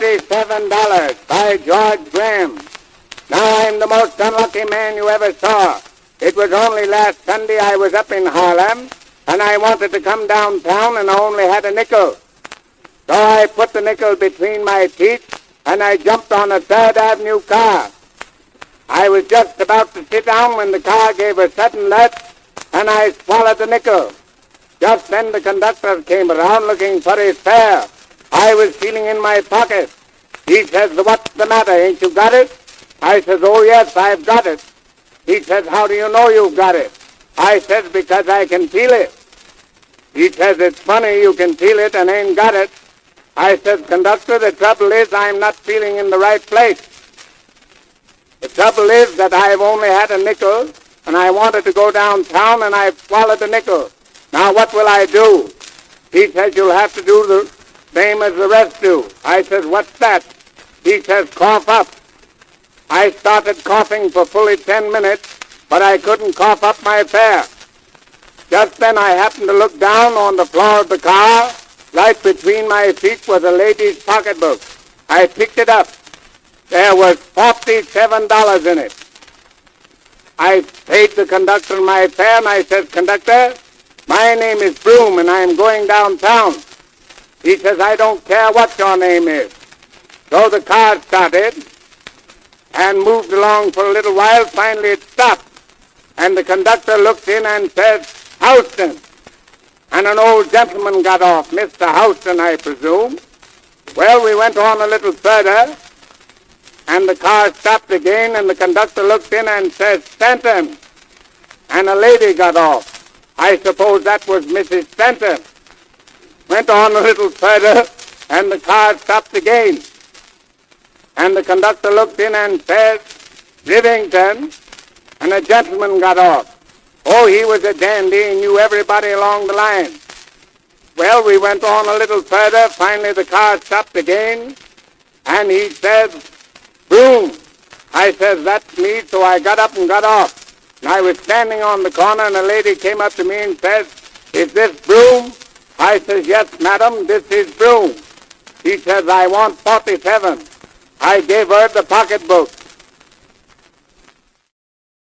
$47 by George Graham. Now I'm the most unlucky man you ever saw. It was only last Sunday I was up in Harlem, and I wanted to come downtown, and I only had a nickel. So I put the nickel between my teeth, and I jumped on a 3rd Avenue car. I was just about to sit down when the car gave a sudden lurch, and I swallowed the nickel. Just then the conductor came around looking for his fare. I was feeling in my pocket. He says, "What's the matter? Ain't you got it?" I says, "Oh, yes, I've got it." He says, "How do you know you've got it?" I says, "Because I can feel it." He says, "It's funny you can feel it and ain't got it." I says, "Conductor, the trouble is I'm not feeling in the right place. The trouble is that I've only had a nickel, and I wanted to go downtown, and I've swallowed the nickel. Now what will I do?" He says, "You'll have to do the same as the rest do." I says, "What's that?" He says, "Cough up." I started coughing for fully 10 minutes, but I couldn't cough up my fare. Just then I happened to look down on the floor of the car. Right between my feet was a lady's pocketbook. I picked it up. There was $47 in it. I paid the conductor my fare, and I said, "Conductor, my name is Broom, and I'm going downtown." He says, "I don't care what your name is." So the car started and moved along for a little while. Finally it stopped, and the conductor looked in and said, "Houston." And an old gentleman got off, Mr. Houston, I presume. Well, we went on a little further, and the car stopped again, and the conductor looked in and said, "Stanton." And a lady got off. I suppose that was Mrs. Stanton. Went on a little further, and the car stopped again. And the conductor looked in and said, "Rivington," and a gentleman got off. Oh, he was a dandy. He knew everybody along the line. Well, we went on a little further. Finally, the car stopped again, and he said, "Broom." I says, "That's me," so I got up and got off. And I was standing on the corner, and a lady came up to me and says, "Is this Broom?" I says, "Yes, madam, this is Broom." She says, "I want 47. I gave her the pocketbook.